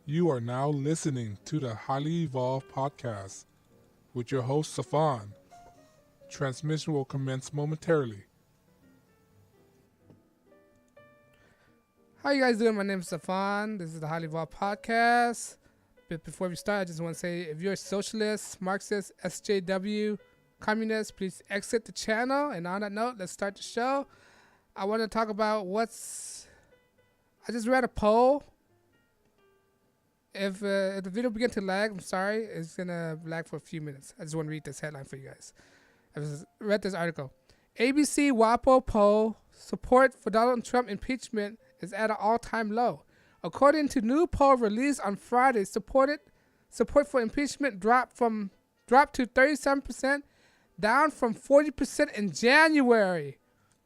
You are now listening to the Highly Evolved Podcast with your host, Safan. Transmission will commence momentarily. How you guys doing? My name is Safan. This is the Highly Evolved Podcast. But before we start, I just want to say, if you're a socialist, Marxist, SJW, communist, please exit the channel. And on that note, let's start the show. I want to talk about I just read a poll. If the video begins to lag, I'm sorry. It's going to lag for a few minutes. I just want to read this headline for you guys. I just read this article. ABC WaPo poll, support for Donald Trump impeachment is at an all-time low. According to new poll released on Friday, support for impeachment dropped to 37%, down from 40% in January.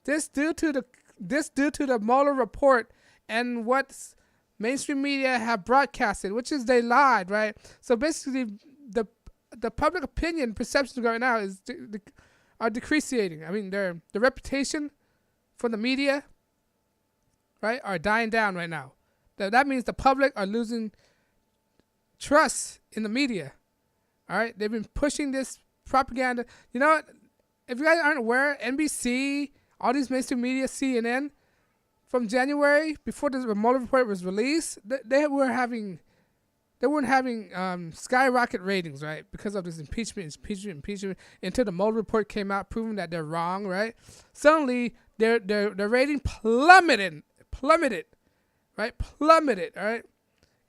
This due to the Mueller report and what mainstream media have broadcasted, which is they lied, right? So basically, the public opinion perceptions right now are decreasing. I mean, the reputation for the media, right, are dying down right now. That means the public are losing trust in the media. All right, they've been pushing this propaganda. You know what? If you guys aren't aware, NBC, all these mainstream media, CNN, from January, before the Mueller report was released, they weren't having skyrocket ratings, right? Because of this impeachment, until the Mueller report came out proving that they're wrong, right? Suddenly, their rating plummeted, right? Plummeted, all right?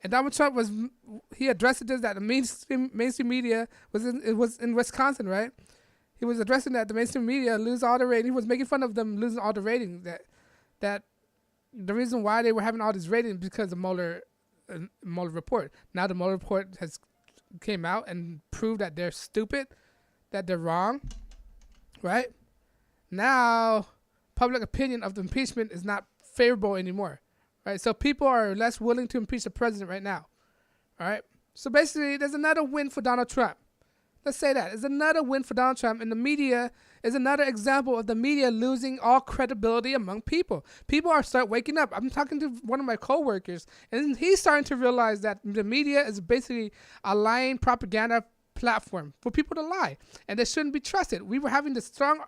And Donald Trump he addressed this, that the mainstream media was in Wisconsin, right? He was addressing that the mainstream media lose all the ratings. He was making fun of them losing all the ratings. That the reason why they were having all these ratings because of Mueller report. Now the Mueller report has came out and proved that they're stupid, that they're wrong, right? Now public opinion of the impeachment is not favorable anymore, right? So people are less willing to impeach the president right now, all right? So basically, there's another win for Donald Trump. Let's say that. It's another win for Donald Trump, and the media is another example of the media losing all credibility among people. People are start waking up. I'm talking to one of my coworkers, and he's starting to realize that the media is basically a lying propaganda platform for people to lie, and they shouldn't be trusted. We were having this strong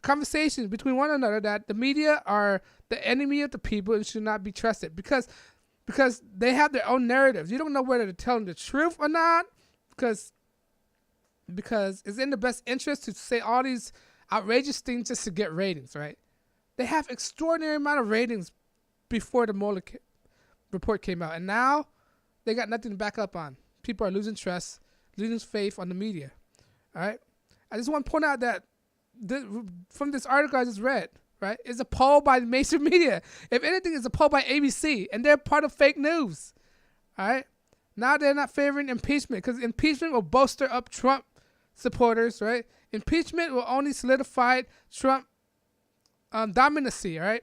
conversations between one another that the media are the enemy of the people and should not be trusted because they have their own narratives. You don't know whether they're telling the truth or not because it's in the best interest to say all these outrageous things just to get ratings, right? They have extraordinary amount of ratings before the Mueller report came out, and now they got nothing to back up on. People are losing trust, losing faith on the media, all right? I just want to point out that from this article I just read, right, is a poll by the mainstream media. If anything, it's a poll by ABC, and they're part of fake news, all right? Now they're not favoring impeachment because impeachment will bolster up Trump supporters, right? Impeachment will only solidify Trump dominancy, right?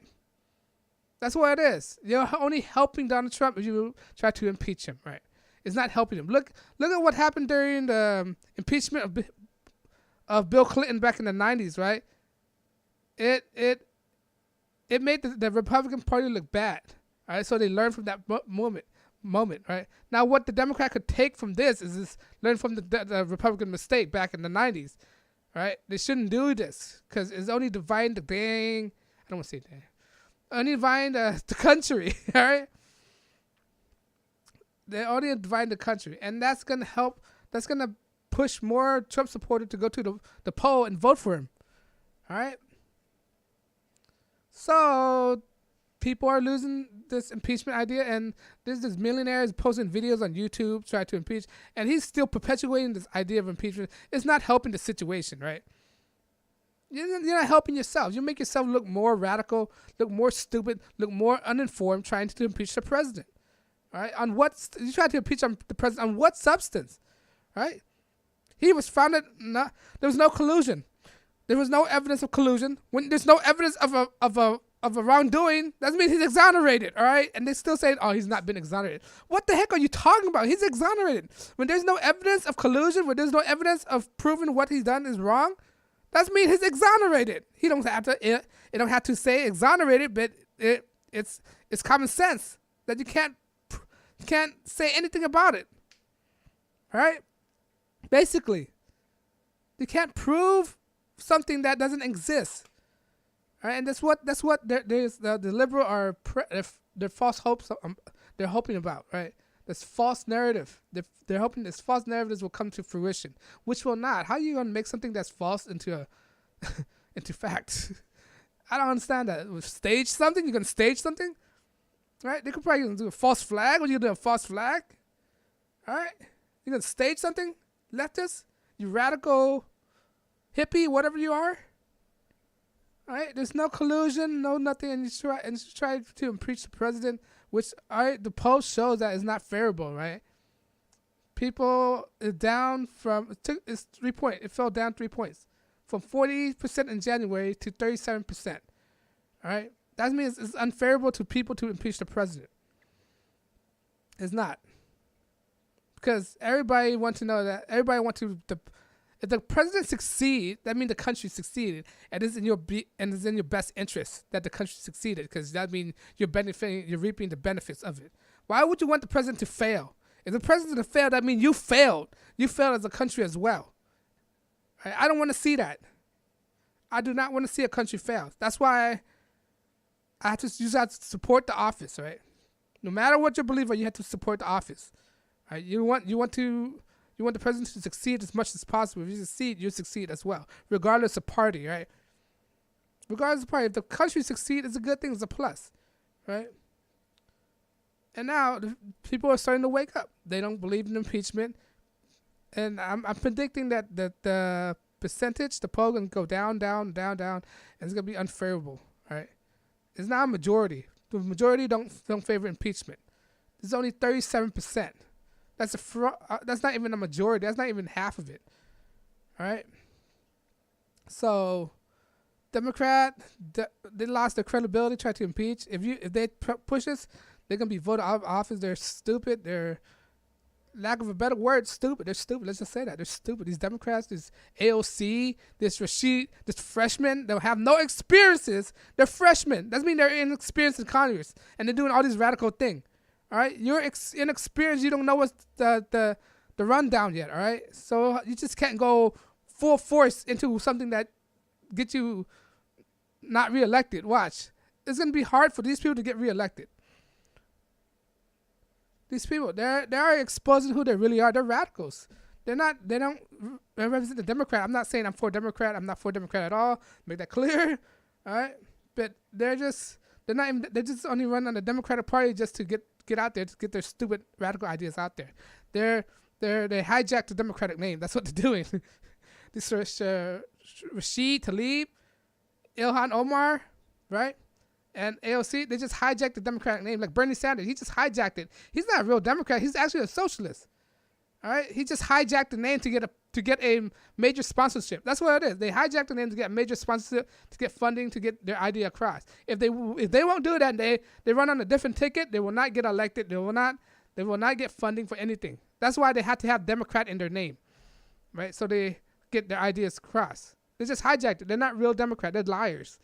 That's what it is. You're only helping Donald Trump if you try to impeach him, right? It's not helping him. Look at what happened during the impeachment of Bill Clinton back in the 90s, right? It made the Republican Party look bad, all right? So they learned from that moment, right? Now what the Democrat could take from this is learn from the Republican mistake back in the 90s, right? They shouldn't do this because it's only dividing the gang. I don't want to say that. Only dividing the country, all right? They're only dividing the country, and that's gonna help. That's gonna push more Trump supporters to go to the poll and vote for him, all right? So people are losing this impeachment idea, and there's this millionaire is posting videos on YouTube trying to impeach, and he's still perpetuating this idea of impeachment. It's not helping the situation, right? You're not helping yourself. You make yourself look more radical, look more stupid, look more uninformed trying to impeach the president, all right? You try to impeach the president on what substance, right? He was founded, there was no collusion. There was no evidence of collusion. When there's no evidence of a wrongdoing, that means he's exonerated, all right? And they still say, oh, he's not been exonerated. What the heck are you talking about? He's exonerated. When there's no evidence of collusion, when there's no evidence of proving what he's done is wrong, that means he's exonerated. He don't have to say exonerated, but it's common sense that you can't You can't say anything about it. All right? Basically, you can't prove something that doesn't exist. All right? And that's what the liberal are their false hopes they're hoping about, right? This false narrative. They're hoping this false narratives will come to fruition, which will not. How are you gonna make something that's false into into fact? I don't understand that. Stage something? You're gonna stage something? Right? They could probably do a false flag. What are you gonna do? A false flag? All right? You're gonna stage something? Leftist? You radical hippie, whatever you are? All right? There's no collusion, no nothing, and you try to impeach the president, which the poll shows that is not favorable, right? People is down from it's 3 points. It fell down 3 points, from 40% in January to 37%. All right, that means it's unfavorable to people to impeach the president. It's not, because everybody wants to know that if the president succeed, that means the country succeeded, and it's in your best interest that the country succeeded, because that means you're reaping the benefits of it. Why would you want the president to fail? If the president failed, that means you failed. You failed as a country as well. Right? I don't want to see that. I do not want to see a country fail. That's why I have to support the office, right? No matter what you believe, you have to support the office. Right? You want the president to succeed as much as possible. If you succeed as well, regardless of party, right? Regardless of party, if the country succeeds, it's a good thing. It's a plus, right? And now people are starting to wake up. They don't believe in impeachment, and I'm predicting that the percentage, the poll, gonna go down, and it's gonna be unfavorable, right? It's not a majority. The majority don't favor impeachment. There's only 37%. That's not even a majority. That's not even half of it. All right. So, Democrat, they lost their credibility. Tried to impeach. If they push this, they're gonna be voted out of office. They're stupid. They're, lack of a better word, stupid. They're stupid. Let's just say that they're stupid. These Democrats, this AOC, this Rashid, this freshmen, they'll have no experiences. They're freshmen. That means they're inexperienced in Congress, and they're doing all these radical things. All right, you're inexperienced. You don't know what's the rundown yet. All right, so you just can't go full force into something that gets you not reelected. Watch, it's gonna be hard for these people to get reelected. These people, they're exposing who they really are. They're radicals. They don't represent the Democrat. I'm not saying I'm for Democrat. I'm not for Democrat at all. Make that clear. All right, but they're just only run on the Democratic Party just to get out there, to get their stupid radical ideas out there. They hijacked the Democratic name. That's what they're doing. This Rashid Tlaib, Ilhan Omar, right? And AOC, they just hijacked the Democratic name. Like Bernie Sanders, he just hijacked it. He's not a real Democrat. He's actually a socialist. All right? He just hijacked the name to get a major sponsorship. That's what it is. They hijacked the name to get a major sponsorship, to get funding, to get their idea across. If they won't do that, and they run on a different ticket, they will not get elected. They will not get funding for anything. That's why they had to have Democrat in their name, right? So they get their ideas across. They just hijacked it. They're not real Democrat. They're liars.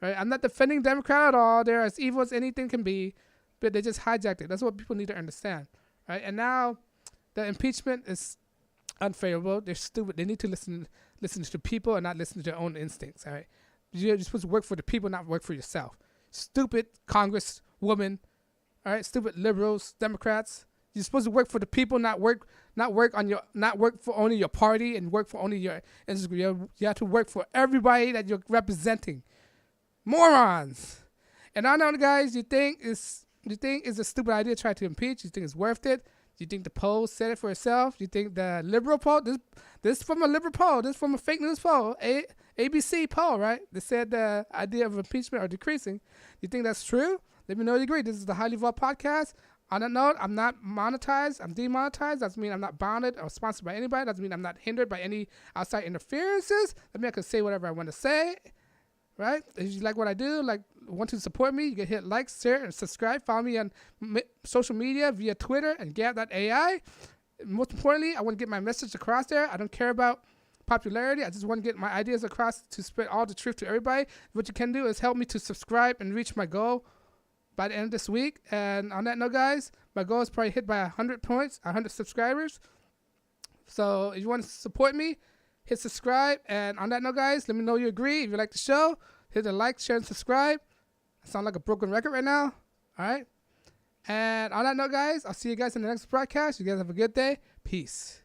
Right? I'm not defending Democrat at all. They're as evil as anything can be, but they just hijacked it. That's what people need to understand. Right? And now the impeachment is unfavorable. They're stupid. They need to listen to people and not listen to their own instincts. All right? You're supposed to work for the people, not work for yourself. Stupid Congresswoman. All right? Stupid liberals, Democrats. You're supposed to work for the people, not work for only your party and work for only your. You have to work for everybody that you're representing. Morons. And I know, guys, you think it's a stupid idea to try to impeach. You think it's worth it. You think the poll said it for itself. You think the liberal poll, this is from a liberal poll. This is from a fake news poll, ABC poll, right? They said the idea of impeachment are decreasing. You think that's true? Let me know you agree. This is the Highly Evolved Podcast. On that note, I'm not monetized. I'm demonetized. That doesn't mean I'm not bounded or sponsored by anybody. That doesn't mean I'm not hindered by any outside interferences. That means I can say whatever I want to say. Right? If you like what I do, want to support me, you can hit like, share, and subscribe. Follow me on social media via Twitter and Gab.ai. Most importantly, I want to get my message across there. I don't care about popularity. I just want to get my ideas across to spread all the truth to everybody. What you can do is help me to subscribe and reach my goal by the end of this week. And on that note, guys, my goal is probably hit by 100 points, 100 subscribers. So if you want to support me, hit subscribe. And on that note, guys, let me know you agree. If you like the show, hit the like, share, and subscribe. I sound like a broken record right now. All right. And on that note, guys, I'll see you guys in the next broadcast. You guys have a good day. Peace.